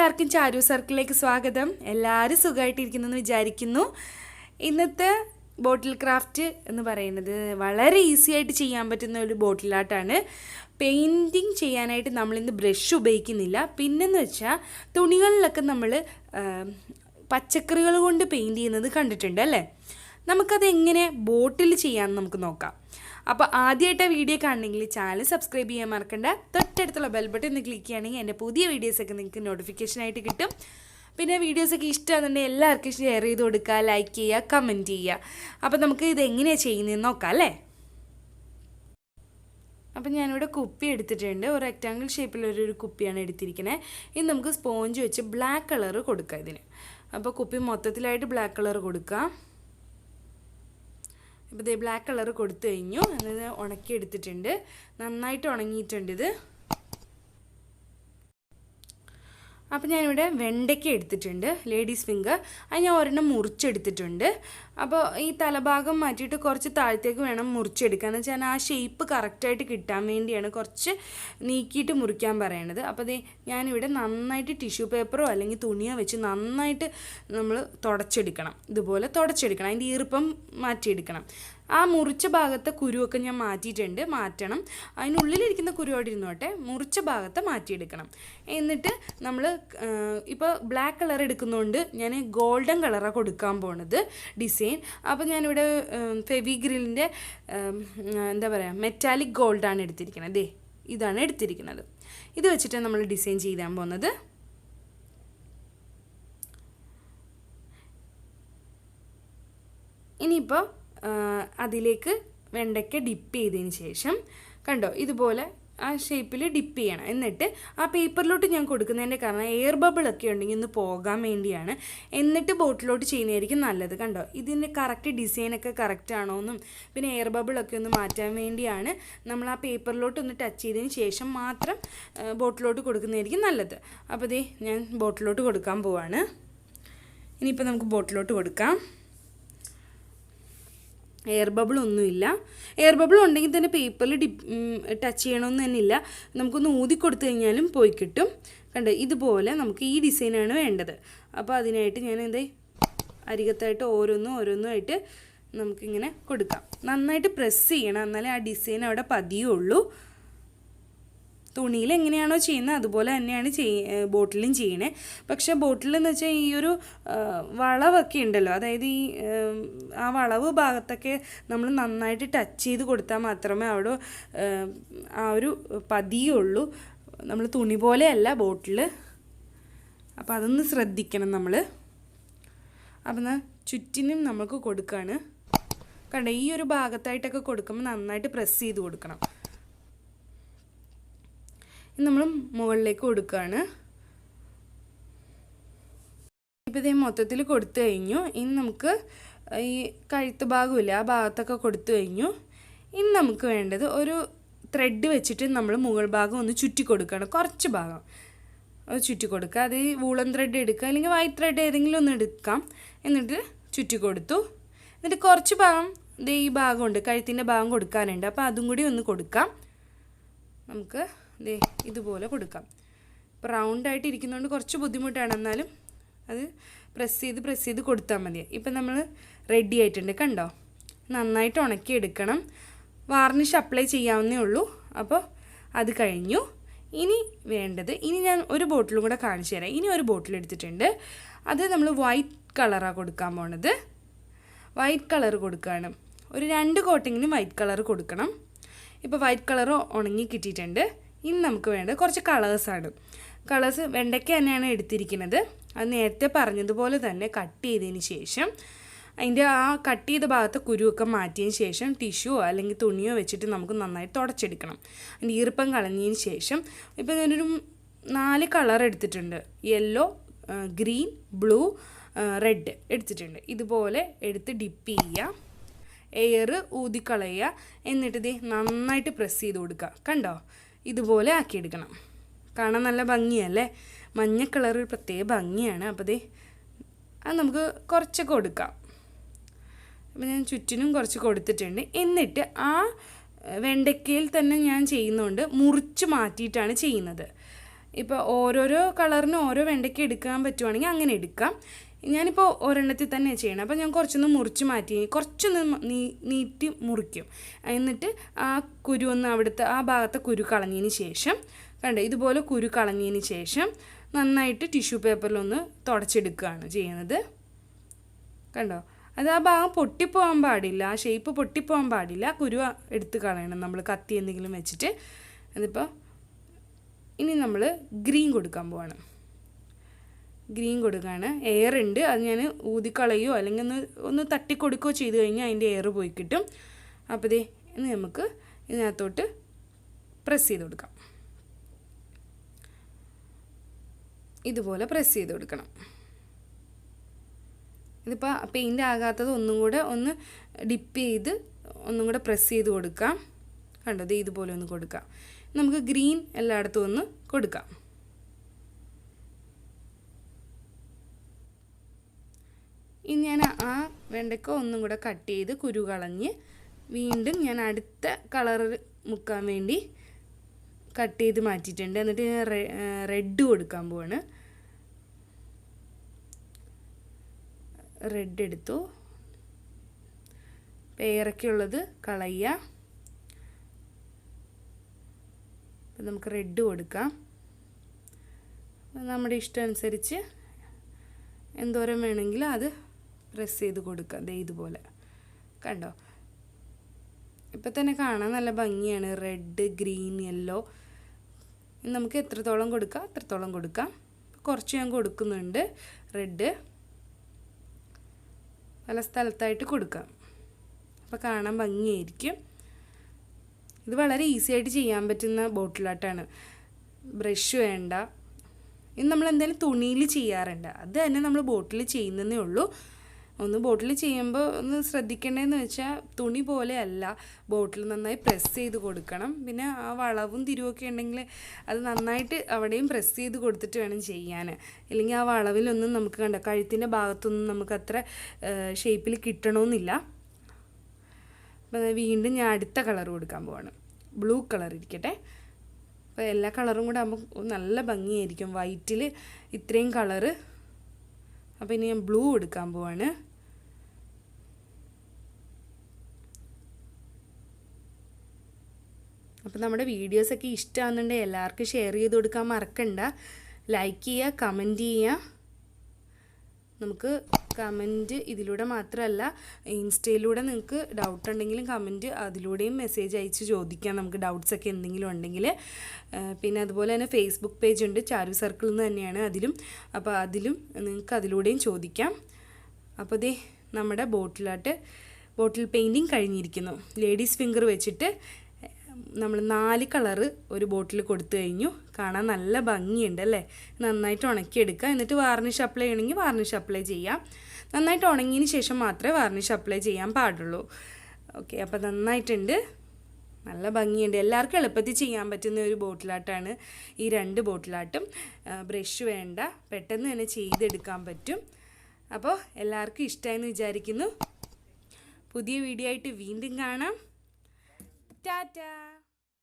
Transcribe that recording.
എല്ലാവർക്കും ചാരു സർക്കിളിലേക്ക് സ്വാഗതം. എല്ലാവരും സുഖമായിട്ടിരിക്കുന്നെന്ന് വിചാരിക്കുന്നു. ഇന്നത്തെ ബോട്ടിൽ ക്രാഫ്റ്റ് എന്ന് പറയുന്നത് വളരെ ഈസി ആയിട്ട് ചെയ്യാൻ പറ്റുന്ന ഒരു ബോട്ടിൽ ആർട്ടാണ്. പെയിൻറ്റിങ് ചെയ്യാനായിട്ട് നമ്മളിന്ന് ബ്രഷ് ഉപയോഗിക്കുന്നില്ല. പിന്നെന്ന് വെച്ചാൽ തുണികളിലൊക്കെ നമ്മൾ പച്ചക്കറികൾ കൊണ്ട് പെയിൻറ്റ് ചെയ്യുന്നത് കണ്ടിട്ടുണ്ട് അല്ലേ? നമുക്കത് എങ്ങനെ ബോട്ടിൽ ചെയ്യാമെന്ന് നമുക്ക് നോക്കാം. അപ്പോൾ ആദ്യമായിട്ട് വീഡിയോ കാണണമെങ്കിൽ ചാനൽ സബ്സ്ക്രൈബ് ചെയ്യാൻ മറക്കണ്ട. തൊട്ടടുത്തുള്ള ബെൽ ബട്ടൺ ഒന്ന് ക്ലിക്ക് ചെയ്യുകയാണെങ്കിൽ എൻ്റെ പുതിയ വീഡിയോസൊക്കെ നിങ്ങൾക്ക് നോട്ടിഫിക്കേഷനായിട്ട് കിട്ടും. പിന്നെ വീഡിയോസൊക്കെ ഇഷ്ടമാണെന്നുണ്ടെങ്കിൽ എല്ലാവർക്കും ഷെയർ ചെയ്ത് കൊടുക്കുക, ലൈക്ക് ചെയ്യുക, കമൻറ്റ് ചെയ്യുക. അപ്പോൾ നമുക്ക് ഇത് എങ്ങനെയാണ് ചെയ്യുന്നതെന്ന് നോക്കാം അല്ലേ? അപ്പം ഞാനിവിടെ കുപ്പി എടുത്തിട്ടുണ്ട്. ഒരു റെക്റ്റാങ്കിൾ ഷേപ്പിലൊരു കുപ്പിയാണ് എടുത്തിരിക്കുന്നത്. ഇനി നമുക്ക് സ്പോഞ്ച് വെച്ച് ബ്ലാക്ക് കളർ കൊടുക്കാം ഇതിന്. അപ്പോൾ കുപ്പി മൊത്തത്തിലായിട്ട് ബ്ലാക്ക് കളർ കൊടുക്കാം. ഇപ്പോൾ ഇത് ബ്ലാക്ക് കളർ കൊടുത്തു കഴിഞ്ഞു. എന്നത് ഉണക്കി എടുത്തിട്ടുണ്ട്. നന്നായിട്ട് ഉണങ്ങിയിട്ടുണ്ട് ഇത്. അപ്പോൾ ഞാനിവിടെ വെണ്ടയ്ക്ക എടുത്തിട്ടുണ്ട്, ലേഡീസ് ഫിംഗർ. അത് ഞാൻ ഒരെണ്ണം മുറിച്ചെടുത്തിട്ടുണ്ട്. അപ്പോൾ ഈ തലഭാഗം മാറ്റിയിട്ട് കുറച്ച് താഴത്തേക്ക് വേണം മുറിച്ചെടുക്കുക. എന്ന് വെച്ചാൽ ആ ഷേപ്പ് കറക്റ്റായിട്ട് കിട്ടാൻ വേണ്ടിയാണ് കുറച്ച് നീക്കിയിട്ട് മുറിക്കാൻ പറയണത്. അപ്പോൾ അതേ ഞാനിവിടെ നന്നായിട്ട് ടിഷ്യൂ പേപ്പറോ അല്ലെങ്കിൽ തുണിയോ വെച്ച് നന്നായിട്ട് നമ്മൾ തുടച്ചെടുക്കണം. ഇതുപോലെ തുടച്ചെടുക്കണം. അതിൻ്റെ ഈർപ്പം മാറ്റിയെടുക്കണം. ആ മുറിച്ച ഭാഗത്തെ കുരുവൊക്കെ ഞാൻ മാറ്റണം. അതിനുള്ളിലിരിക്കുന്ന കുരുവോടെ ഇരുന്നോട്ടെ. മുറിച്ച ഭാഗത്തെ മാറ്റിയെടുക്കണം. എന്നിട്ട് നമ്മൾ ഇപ്പോൾ ബ്ലാക്ക് കളർ എടുക്കുന്നതുകൊണ്ട് ഞാൻ ഗോൾഡൻ കളറാണ് കൊടുക്കാൻ പോണത് ഡിസൈൻ. അപ്പോൾ ഞാനിവിടെ ഫെവിഗ്രിലിൻ്റെ എന്താ പറയുക മെറ്റാലിക് ഗോൾഡാണ് എടുത്തിരിക്കുന്നത്. ഇതാണ് എടുത്തിരിക്കുന്നത്. ഇത് വെച്ചിട്ടാണ് നമ്മൾ ഡിസൈൻ ചെയ്യാൻ പോകുന്നത്. ഇനിയിപ്പോൾ അതിലേക്ക് വെണ്ടയ്ക്ക ഡിപ്പ് ചെയ്തതിന് ശേഷം കണ്ടോ ഇതുപോലെ ആ ഷേപ്പിൽ ഡിപ്പ് ചെയ്യണം. എന്നിട്ട് ആ പേപ്പറിലോട്ട് ഞാൻ കൊടുക്കുന്നതിൻ്റെ കാരണം എയർ ബബിളൊക്കെ ഉണ്ടെങ്കിൽ ഒന്ന് പോകാൻ വേണ്ടിയാണ്. എന്നിട്ട് ബോട്ടിലോട്ട് ചെയ്യുന്നതായിരിക്കും നല്ലത്. കണ്ടോ ഇതിൻ്റെ കറക്റ്റ് ഡിസൈനൊക്കെ കറക്റ്റ് ആണോ എന്നും പിന്നെ എയർ ബബിളൊക്കെ ഒന്ന് മാറ്റാൻ വേണ്ടിയാണ് നമ്മൾ ആ പേപ്പറിലോട്ട് ഒന്ന് ടച്ച് ചെയ്തതിന് ശേഷം മാത്രം ബോട്ടിലോട്ട് കൊടുക്കുന്നതായിരിക്കും നല്ലത്. അപ്പോൾ ദേ ഞാൻ ബോട്ടിലോട്ട് കൊടുക്കാൻ പോവാണ്. ഇനിയിപ്പോൾ നമുക്ക് ബോട്ടിലോട്ട് കൊടുക്കാം. എയർ ബബിൾ ഒന്നുമില്ല. എയർ ബബിൾ ഉണ്ടെങ്കിൽ തന്നെ പേപ്പറിൽ ടച്ച് ചെയ്യണമെന്ന് തന്നെ ഇല്ല. നമുക്കൊന്ന് ഊതി കൊടുത്തു കഴിഞ്ഞാലും പോയി കിട്ടും. കണ്ടോ ഇതുപോലെ നമുക്ക് ഈ ഡിസൈനാണ് വേണ്ടത്. അപ്പോൾ അതിനായിട്ട് ഞാൻ അരികത്തായിട്ട് ഓരോന്നുമായിട്ട് നമുക്കിങ്ങനെ കൊടുക്കാം. നന്നായിട്ട് പ്രസ് ചെയ്യണം, എന്നാലേ ആ ഡിസൈൻ അവിടെ പതിയുള്ളൂ. തുണിയിൽ എങ്ങനെയാണോ ചെയ്യുന്നത് അതുപോലെ തന്നെയാണ് ബോട്ടിലും ചെയ്യണേ. പക്ഷേ ബോട്ടിലെന്ന് വെച്ചാൽ ഈ ഒരു വളവൊക്കെ ഉണ്ടല്ലോ, അതായത് ഈ ആ വളവ് ഭാഗത്തൊക്കെ നമ്മൾ നന്നായിട്ട് ടച്ച് ചെയ്ത് കൊടുത്താൽ മാത്രമേ അവിടെ ആ ഒരു പതിയുള്ളൂ. നമ്മൾ തുണി പോലെയല്ല ബോട്ടിൽ. അപ്പോൾ അതൊന്ന് ശ്രദ്ധിക്കണം നമ്മൾ. അപ്പം ചുറ്റിനും നമുക്ക് കൊടുക്കുകയാണ്. കണ്ടോ ഈ ഒരു ഭാഗത്തായിട്ടൊക്കെ കൊടുക്കുമ്പോൾ നന്നായിട്ട് പ്രസ് ചെയ്ത് കൊടുക്കണം. നമ്മൾ മുകളിലേക്ക് കൊടുക്കുകയാണ്. ഇപ്പോൾ ഇതേ മൊത്തത്തിൽ കൊടുത്തു കഴിഞ്ഞു. ഇനി നമുക്ക് ഈ കഴുത്ത് ഭാഗമില്ല ആ ഭാഗത്തൊക്കെ കൊടുത്തു കഴിഞ്ഞു. ഇനി നമുക്ക് വേണ്ടത് ഒരു ത്രെഡ് വെച്ചിട്ട് നമ്മൾ മുകൾ ഭാഗം ഒന്ന് ചുറ്റി കൊടുക്കണം. കുറച്ച് ഭാഗം അത് ചുറ്റി കൊടുക്കുക. അത് വൂളൻ ത്രെഡ് എടുക്കുക അല്ലെങ്കിൽ വൈറ്റ് ത്രെഡ് ഏതെങ്കിലും ഒന്ന് എടുക്കാം. എന്നിട്ട് ചുറ്റി കൊടുത്തു. എന്നിട്ട് കുറച്ച് ഭാഗം ഈ ഭാഗമുണ്ട്, കഴുത്തിൻ്റെ ഭാഗം കൊടുക്കാനുണ്ട്. അപ്പോൾ അതും കൂടി ഒന്ന് കൊടുക്കാം. നമുക്ക് ഇതുപോലെ കൊടുക്കാം. ഇപ്പോൾ റൗണ്ടായിട്ട് ഇരിക്കുന്നതുകൊണ്ട് കുറച്ച് ബുദ്ധിമുട്ടാണ്, എന്നാലും അത് പ്രസ് ചെയ്ത് കൊടുത്താൽ മതി. ഇപ്പം നമ്മൾ റെഡി ആയിട്ടുണ്ട്. കണ്ടോ നന്നായിട്ട് ഉണക്കിയെടുക്കണം. വാർണിഷ് അപ്ലൈ ചെയ്യാവുന്നേ ഉള്ളൂ. അപ്പോൾ അത് കഴിഞ്ഞു. ഇനി വേണ്ടത് ഞാൻ ഒരു ബോട്ടിലും കൂടെ കാണിച്ചു തരാം. ഇനി ഒരു ബോട്ടിൽ എടുത്തിട്ടുണ്ട്. അത് നമ്മൾ വൈറ്റ് കളറാണ് കൊടുക്കാൻ പോണത്. വൈറ്റ് കളർ കൊടുക്കുകയാണ്. ഒരു 2 കോട്ടിങ്ങിന് വൈറ്റ് കളർ കൊടുക്കണം. ഇപ്പോൾ വൈറ്റ് കളർ ഉണങ്ങി കിട്ടിയിട്ടുണ്ട്. ഇനി നമുക്ക് വേണ്ടത് കുറച്ച് കളേഴ്സാണ്. കളേഴ്സ് വെണ്ടയ്ക്ക തന്നെയാണ് എടുത്തിരിക്കുന്നത്. അത് നേരത്തെ പറഞ്ഞതുപോലെ തന്നെ കട്ട് ചെയ്തതിന് ശേഷം അതിൻ്റെ ആ കട്ട് ചെയ്ത ഭാഗത്തെ കുരുവൊക്കെ മാറ്റിയതിന് ശേഷം ടിഷ്യൂയോ അല്ലെങ്കിൽ തുണിയോ വെച്ചിട്ട് നമുക്ക് നന്നായി തുടച്ചെടുക്കണം. അതിൻ്റെ ഈർപ്പം കളഞ്ഞതിന് ശേഷം ഇപ്പോൾ ഞാനൊരു 4 കളർ എടുത്തിട്ടുണ്ട്. യെല്ലോ, ഗ്രീൻ, ബ്ലൂ, റെഡ് എടുത്തിട്ടുണ്ട്. ഇതുപോലെ എടുത്ത് ഡിപ്പ് ചെയ്യുക, എയർ ഊതിക്കളയുക. എന്നിട്ട് നന്നായിട്ട് പ്രസ് ചെയ്ത് കൊടുക്കുക. കണ്ടോ ഇതുപോലെ ആക്കിയെടുക്കണം. കാണാൻ നല്ല ഭംഗിയല്ലേ? മഞ്ഞ കളർ ഒരു പ്രത്യേക ഭംഗിയാണ്. അപ്പോൾ അത് നമുക്ക് കുറച്ചൊക്കെ കൊടുക്കാം. അപ്പോൾ ഞാൻ ചുറ്റിനും കുറച്ച് കൊടുത്തിട്ടുണ്ട്. എന്നിട്ട് ആ വെണ്ടയ്ക്കയിൽ തന്നെ ഞാൻ ചെയ്യുന്നതുകൊണ്ട് മുറിച്ച് മാറ്റിയിട്ടാണ് ചെയ്യുന്നത്. ഇപ്പോൾ ഓരോരോ കളറിന് ഓരോ വെണ്ടയ്ക്ക എടുക്കാൻ പറ്റുവാണെങ്കിൽ അങ്ങനെ എടുക്കാം. ഞാനിപ്പോൾ ഒരെണ്ണത്തിൽ തന്നെ ചെയ്യണം. അപ്പോൾ ഞാൻ കുറച്ചൊന്ന് മുറിച്ച് മാറ്റി കുറച്ചൊന്ന് നീട്ടി മുറിക്കും. എന്നിട്ട് ആ കുരു ഒന്ന് അവിടുത്തെ ആ ഭാഗത്തെ കുരു കളഞ്ഞതിന് ശേഷം കണ്ടോ ഇതുപോലെ കുരു കളഞ്ഞതിന് ശേഷം നന്നായിട്ട് ടിഷ്യൂ പേപ്പറിലൊന്ന് തുടച്ചെടുക്കുകയാണ് ചെയ്യുന്നത്. കണ്ടോ അത് ആ ഭാഗം പൊട്ടിപ്പോകാൻ പാടില്ല, ആ ഷേപ്പ് പൊട്ടിപ്പോകാൻ പാടില്ല. കുരു എടുത്ത് കളയണം നമ്മൾ കത്തി എന്തെങ്കിലും വെച്ചിട്ട്. അതിപ്പോൾ ഇനി നമ്മൾ ഗ്രീൻ കൊടുക്കാൻ പോവാണ്. ഗ്രീൻ കൊടുക്കുകയാണ്. എയർ ഉണ്ട്, അത് ഞാൻ ഊതിക്കളയോ അല്ലെങ്കിൽ ഒന്ന് തട്ടിക്കൊടുക്കുകയോ ചെയ്ത് കഴിഞ്ഞാൽ അതിൻ്റെ എയർ പോയി കിട്ടും. അപ്പോൾ ദേ ഇനി നമുക്ക് ഇതിനകത്തോട്ട് പ്രസ് ചെയ്ത് കൊടുക്കാം. ഇതുപോലെ പ്രസ് ചെയ്ത് കൊടുക്കണം. ഇതിപ്പോൾ പെയിൻ്റ് ആകാത്തത് ഒന്നും കൂടെ ഒന്ന് ഡിപ്പ് ചെയ്ത് ഒന്നും കൂടെ പ്രസ് ചെയ്ത് കൊടുക്കാം. കണ്ടോ ഇത് ഇതുപോലെ ഒന്ന് കൊടുക്കാം. നമുക്ക് ഗ്രീൻ എല്ലായിടത്തും ഒന്ന് കൊടുക്കാം. ഇനി ഞാൻ ആ വെണ്ടയ്ക്ക ഒന്നും കൂടെ കട്ട് ചെയ്ത് കുരു കളഞ്ഞ് വീണ്ടും ഞാൻ അടുത്ത കളർ മുക്കാൻ വേണ്ടി കട്ട് ചെയ്ത് മാറ്റിയിട്ടുണ്ട്. എന്നിട്ട് ഞാൻ റെഡ് കൊടുക്കാൻ പോവാണ്. റെഡ് എടുത്തു. പേരൊക്കെയുള്ളത് കളയുക. അപ്പം നമുക്ക് റെഡ് കൊടുക്കാം. നമ്മുടെ ഇഷ്ടം അനുസരിച്ച് എന്തോരം വേണമെങ്കിലും അത് പ്രസ് ചെയ്ത് കൊടുക്കാം. ദേ ഇതുപോലെ കണ്ടോ. ഇപ്പം തന്നെ കാണാൻ നല്ല ഭംഗിയാണ്. Red, green, yellow. നമുക്ക് എത്രത്തോളം കൊടുക്കാം അത്രത്തോളം കൊടുക്കാം. കുറച്ച് ഞാൻ കൊടുക്കുന്നുണ്ട് റെഡ്. പല സ്ഥലത്തായിട്ട് കൊടുക്കാം. അപ്പോൾ കാണാൻ ഭംഗിയായിരിക്കും. ഇത് വളരെ ഈസി ആയിട്ട് ചെയ്യാൻ പറ്റുന്ന ബോട്ടിലാട്ടാണ്. ബ്രഷ് വേണ്ട. ഇത് നമ്മൾ എന്തായാലും തുണിയിൽ ചെയ്യാറുണ്ട്. അത് തന്നെ നമ്മൾ ബോട്ടിൽ ചെയ്യുന്നതേ ഉള്ളൂ. ഒന്ന് ബോട്ടിൽ ചെയ്യുമ്പോൾ ഒന്ന് ശ്രദ്ധിക്കേണ്ടതെന്ന് വെച്ചാൽ തുണി പോലെയല്ല, ബോട്ടിൽ നന്നായി പ്രസ് ചെയ്ത് കൊടുക്കണം. പിന്നെ ആ വളവും തിരുവൊക്കെ ഉണ്ടെങ്കിൽ അത് നന്നായിട്ട് അവിടെയും പ്രസ് ചെയ്ത് കൊടുത്തിട്ട് വേണം ചെയ്യാൻ. ഇല്ലെങ്കിൽ ആ വളവിലൊന്നും നമുക്ക് കണ്ട കഴുത്തിൻ്റെ ഭാഗത്തൊന്നും നമുക്ക് അത്ര ഷേപ്പിൽ കിട്ടണമെന്നില്ല. അപ്പോൾ വീണ്ടും ഞാൻ അടുത്ത കളർ കൊടുക്കാൻ പോവാണ്. ബ്ലൂ കളർ ഇരിക്കട്ടെ. അപ്പോൾ എല്ലാ കളറും കൂടെ ആകുമ്പോൾ നല്ല ഭംഗിയായിരിക്കും. വൈറ്റിൽ ഇത്രയും കളറ്. അപ്പോൾ ഇനി ഞാൻ ബ്ലൂ എടുക്കാൻ പോവാണ്. അപ്പോൾ നമ്മുടെ വീഡിയോസൊക്കെ ഇഷ്ടമാകുന്നുണ്ടെങ്കിൽ എല്ലാവർക്കും ഷെയർ ചെയ്ത് കൊടുക്കാൻ മറക്കണ്ട. ലൈക്ക് ചെയ്യുക, കമൻറ്റ് ചെയ്യുക. നമുക്ക് കമൻറ്റ് ഇതിലൂടെ മാത്രമല്ല ഇൻസ്റ്റയിലൂടെ നിങ്ങൾക്ക് ഡൗട്ട് ഉണ്ടെങ്കിലും കമൻറ്റ് അതിലൂടെയും മെസ്സേജ് അയച്ച് ചോദിക്കാം, നമുക്ക് ഡൗട്ട്സൊക്കെ എന്തെങ്കിലും ഉണ്ടെങ്കിൽ. പിന്നെ അതുപോലെ തന്നെ ഫേസ്ബുക്ക് പേജ് ഉണ്ട്, ചാരു സർക്കിൾ എന്ന് തന്നെയാണ് അതിലും. അപ്പോൾ അതിലും നിങ്ങൾക്ക് അതിലൂടെയും ചോദിക്കാം. അപ്പോൾ ദേ നമ്മുടെ ബോട്ടിൽ പെയിൻറ്റിങ് കഴിഞ്ഞിരിക്കുന്നു. ലേഡീസ് ഫിംഗർ വെച്ചിട്ട് നമ്മൾ 4 കളറ് ഒരു ബോട്ടിൽ കൊടുത്തു കഴിഞ്ഞു. കാണാൻ നല്ല ഭംഗിയുണ്ട് അല്ലേ. നന്നായിട്ട് ഉണക്കിയെടുക്കുക. എന്നിട്ട് വാർണിഷ് അപ്ലൈ ചെയ്യണമെങ്കിൽ വാർണിഷ് അപ്ലൈ ചെയ്യാം. നന്നായിട്ട് ഉണങ്ങിയതിന് ശേഷം മാത്രമേ വാർണിഷ് അപ്ലൈ ചെയ്യാൻ പാടുള്ളൂ. ഓക്കെ, അപ്പോൾ നന്നായിട്ടുണ്ട്. നല്ല ഭംഗിയുണ്ട്. എല്ലാവർക്കും എളുപ്പത്തിൽ ചെയ്യാൻ പറ്റുന്ന ഒരു ബോട്ടിലാട്ടാണ് ഈ 2 ബോട്ടിലാട്ടും. ബ്രഷ് വേണ്ട, പെട്ടെന്ന് തന്നെ ചെയ്തെടുക്കാൻ പറ്റും. അപ്പോൾ എല്ലാവർക്കും ഇഷ്ടമായെന്ന് വിചാരിക്കുന്നു. പുതിയ വീഡിയോ ആയിട്ട് വീണ്ടും കാണാം. ടാറ്റാ.